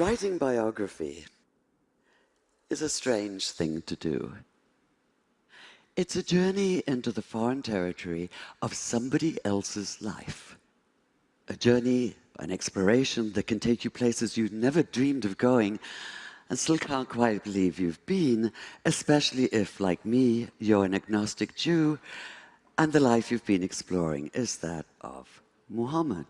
Writing biography is a strange thing to do. It's a journey into the foreign territory of somebody else's life. A journey, an exploration that can take you places you never dreamed of going and still can't quite believe you've been, especially if, like me, you're an agnostic Jew and the life you've been exploring is that of Mohammed.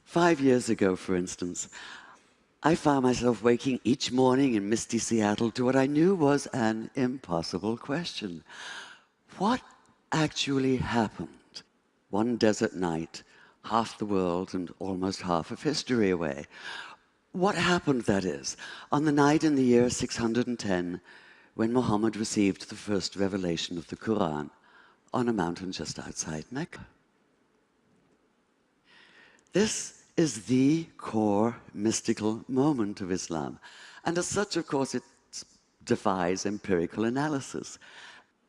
5 years ago, for instance, I found myself waking each morning in misty Seattle to what I knew was an impossible question. What actually happened one desert night, half the world and almost half of history away? What happened, that is, on the night in the year 610 when Mohammed received the first revelation of the Koran on a mountain just outside Mecca? This is the core mystical moment of Islam. And as such, of course, it defies empirical analysis.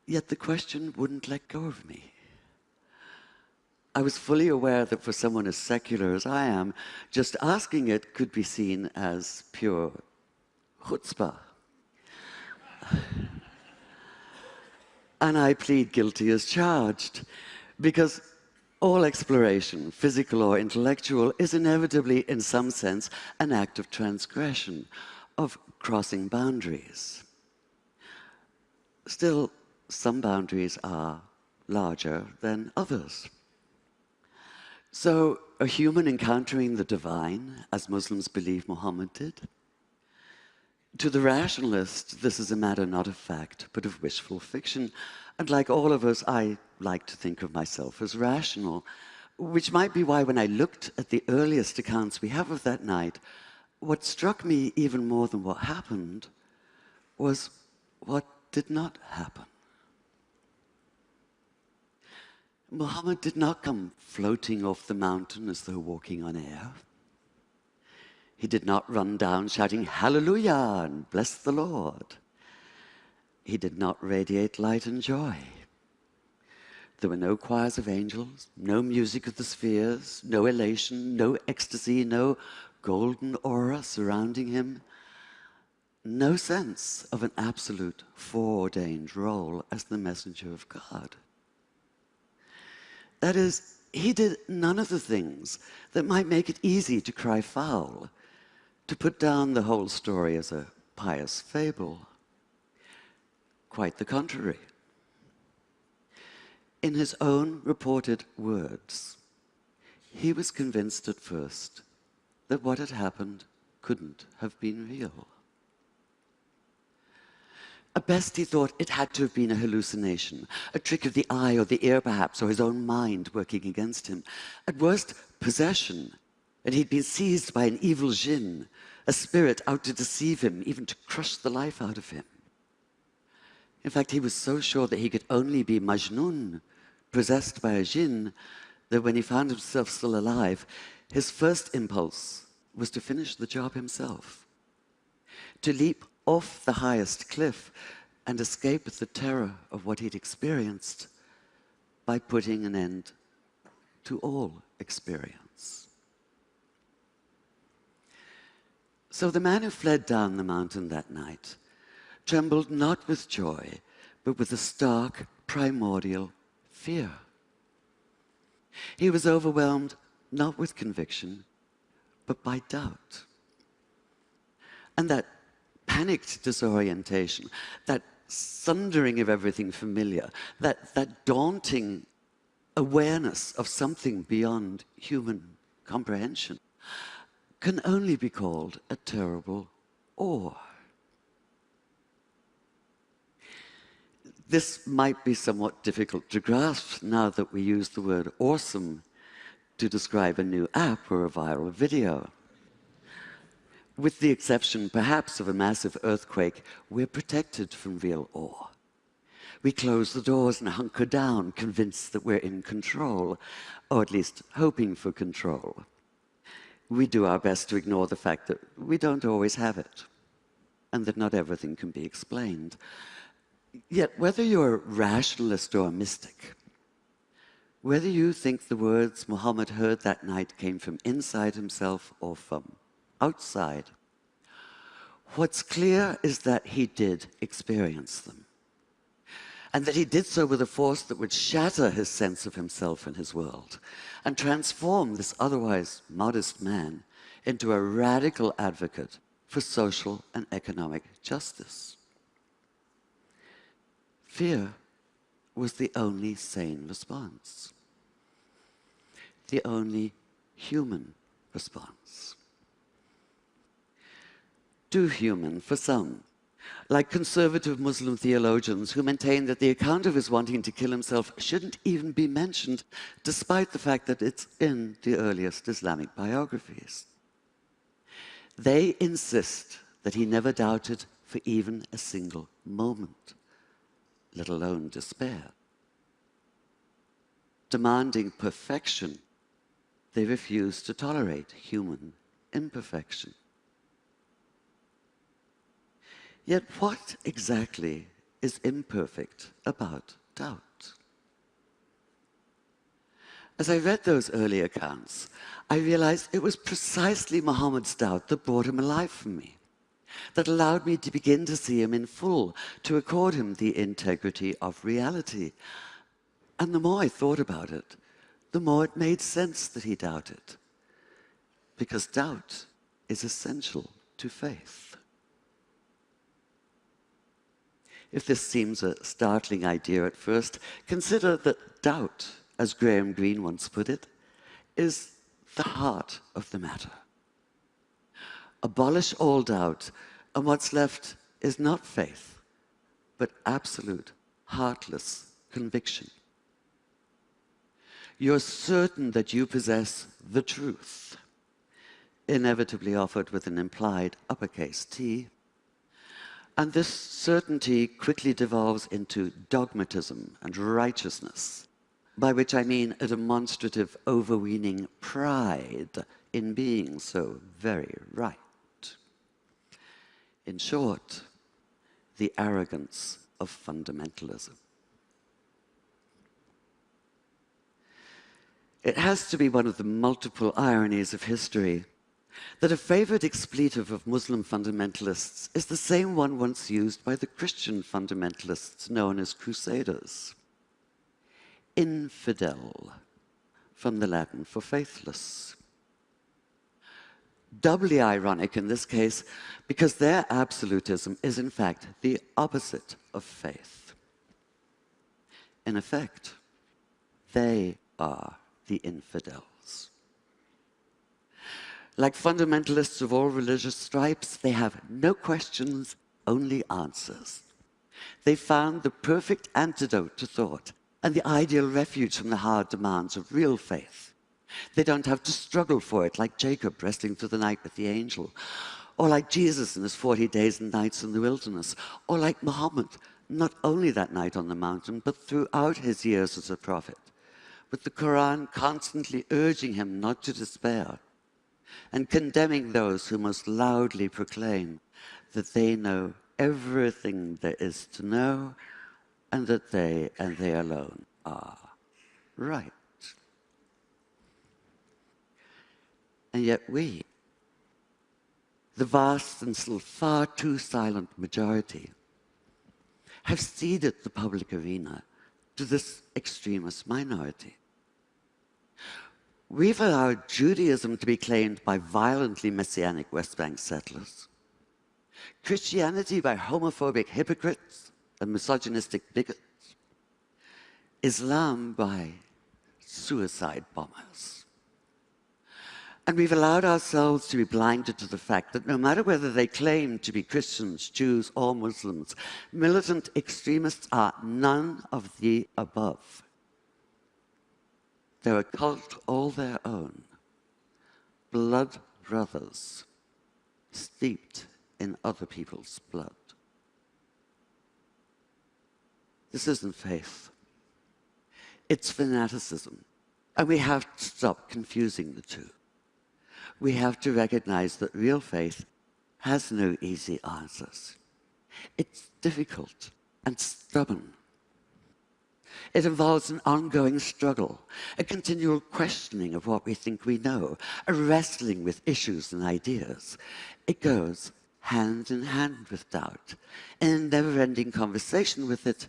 Yet the question wouldn't let go of me. I was fully aware that for someone as secular as I am, just asking it could be seen as pure chutzpah. And I plead guilty as charged, because all exploration, physical or intellectual, is inevitably, in some sense, an act of transgression, of crossing boundaries. Still, some boundaries are larger than others. So, a human encountering the divine, as Muslims believe Muhammad did? To the rationalist, this is a matter not of fact, but of wishful fiction. And like all of us, I like to think of myself as rational, which might be why when I looked at the earliest accounts we have of that night, what struck me even more than what happened was what did not happen. Muhammad did not come floating off the mountain as though walking on air. He did not run down shouting, "Hallelujah," and "Bless the Lord." He did not radiate light and joy. There were no choirs of angels, no music of the spheres, no elation, no ecstasy, no golden aura surrounding him, no sense of an absolute foreordained role as the messenger of God. That is, he did none of the things that might make it easy to cry foul, to put down the whole story as a pious fable. Quite the contrary. In his own reported words, he was convinced at first that what had happened couldn't have been real. At best, he thought it had to have been a hallucination, a trick of the eye or the ear perhaps, or his own mind working against him. At worst, possession, and he'd been seized by an evil jinn, a spirit out to deceive him, even to crush the life out of him. In fact, he was so sure that he could only be Majnun, possessed by a jinn, that when he found himself still alive, his first impulse was to finish the job himself, to leap off the highest cliff and escape the terror of what he'd experienced by putting an end to all experience. So the man who fled down the mountain that night trembled not with joy, but with a stark, primordial fear. He was overwhelmed not with conviction, but by doubt. And that panicked disorientation, that sundering of everything familiar, that daunting awareness of something beyond human comprehension, can only be called a terrible awe. This might be somewhat difficult to grasp now that we use the word awesome to describe a new app or a viral video. With the exception, perhaps, of a massive earthquake, we're protected from real awe. We close the doors and hunker down, convinced that we're in control, or at least hoping for control. We do our best to ignore the fact that we don't always have it, and that not everything can be explained. Yet, whether you're a rationalist or a mystic, whether you think the words Mohammed heard that night came from inside himself or from outside, what's clear is that he did experience them, and that he did so with a force that would shatter his sense of himself and his world, and transform this otherwise modest man into a radical advocate for social and economic justice. Fear was the only sane response, the only human response. Too human for some, like conservative Muslim theologians who maintain that the account of his wanting to kill himself shouldn't even be mentioned, despite the fact that it's in the earliest Islamic biographies. They insist that he never doubted for even a single moment, let alone despair. Demanding perfection, they refuse to tolerate human imperfection. Yet what exactly is imperfect about doubt? As I read those early accounts, I realized it was precisely Muhammad's doubt that brought him alive for me, that allowed me to begin to see him in full, to accord him the integrity of reality. And the more I thought about it, the more it made sense that he doubted, because doubt is essential to faith. If this seems a startling idea at first, consider that doubt, as Graham Greene once put it, is the heart of the matter. Abolish all doubt, and what's left is not faith, but absolute, heartless conviction. You're certain that you possess the truth, inevitably offered with an implied uppercase T, and this certainty quickly devolves into dogmatism and righteousness, by which I mean a demonstrative, overweening pride in being so very right. In short, the arrogance of fundamentalism. It has to be one of the multiple ironies of history that a favorite expletive of Muslim fundamentalists is the same one once used by the Christian fundamentalists known as crusaders. Infidel, from the Latin for faithless. Doubly ironic in this case because their absolutism is in fact the opposite of faith. In effect, they are the infidels. Like fundamentalists of all religious stripes, they have no questions, only answers. They found the perfect antidote to thought and the ideal refuge from the hard demands of real faith. They don't have to struggle for it like Jacob wrestling through the night with the angel, or like Jesus in his 40 days and nights in the wilderness, or like Mohammed, not only that night on the mountain, but throughout his years as a prophet, with the Koran constantly urging him not to despair, and condemning those who most loudly proclaim that they know everything there is to know, and that they, and they alone, are right. And yet we, the vast and still far too silent majority, have ceded the public arena to this extremist minority. We've allowed Judaism to be claimed by violently messianic West Bank settlers, Christianity by homophobic hypocrites and misogynistic bigots, Islam by suicide bombers. And we've allowed ourselves to be blinded to the fact that no matter whether they claim to be Christians, Jews, or Muslims, militant extremists are none of the above. They're a cult all their own, blood brothers, steeped in other people's blood. This isn't faith. It's fanaticism. And we have to stop confusing the two. We have to recognize that real faith has no easy answers. It's difficult and stubborn. It involves an ongoing struggle, a continual questioning of what we think we know, a wrestling with issues and ideas. It goes hand in hand with doubt, in a never-ending conversation with it,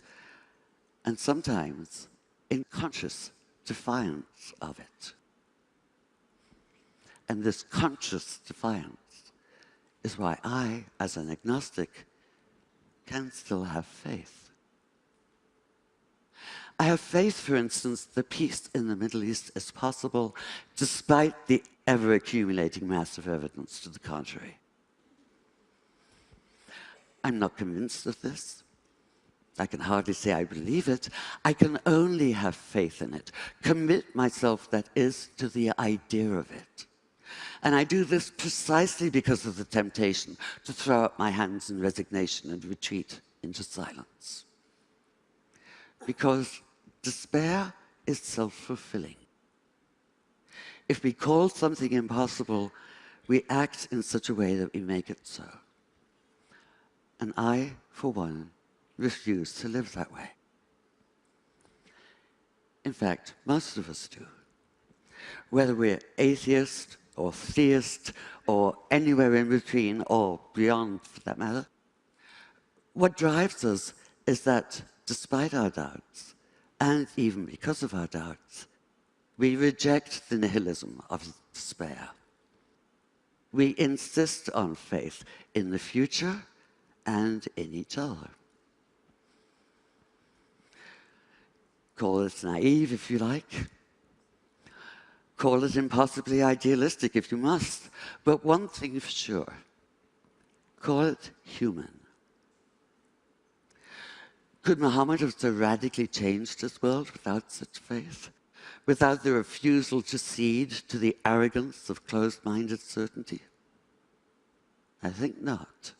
and sometimes in conscious defiance of it. And this conscious defiance is why I, as an agnostic, can still have faith. I have faith, for instance, that peace in the Middle East is possible despite the ever-accumulating mass of evidence to the contrary. I'm not convinced of this. I can hardly say I believe it. I can only have faith in it, commit myself, that is, to the idea of it. And I do this precisely because of the temptation to throw up my hands in resignation and retreat into silence. Because despair is self-fulfilling. If we call something impossible, we act in such a way that we make it so. And I, for one, refuse to live that way. In fact, most of us do. Whether we're atheist or theist or anywhere in between or beyond, for that matter, what drives us is that despite our doubts, and even because of our doubts, we reject the nihilism of despair. We insist on faith in the future and in each other. Call it naive if you like. Call it impossibly idealistic if you must. But one thing for sure, call it human. Could Mohammed have so radically changed his world without such faith? Without the refusal to cede to the arrogance of closed-minded certainty? I think not.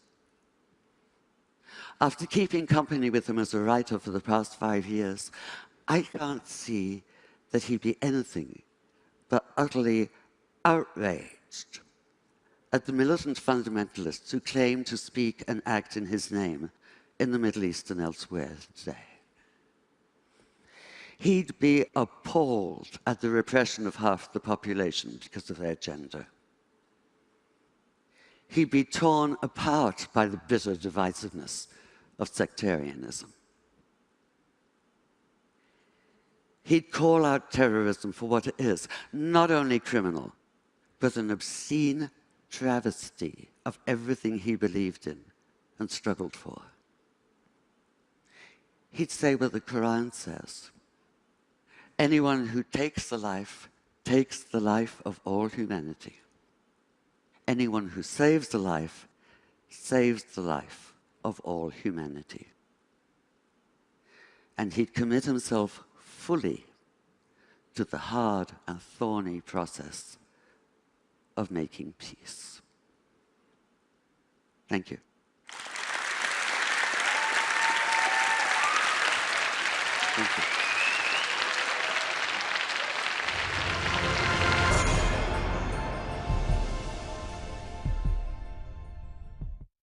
After keeping company with him as a writer for the past 5 years, I can't see that he'd be anything but utterly outraged at the militant fundamentalists who claim to speak and act in his name in the Middle East and elsewhere today. He'd be appalled at the repression of half the population because of their gender. He'd be torn apart by the bitter divisiveness of sectarianism. He'd call out terrorism for what it is, not only criminal, but an obscene travesty of everything he believed in and struggled for. He'd say what the Koran says: anyone who takes the life of all humanity. Anyone who saves the life saves the life of all humanity. And he'd commit himself fully to the hard and thorny process of making peace. Thank you. Thank you.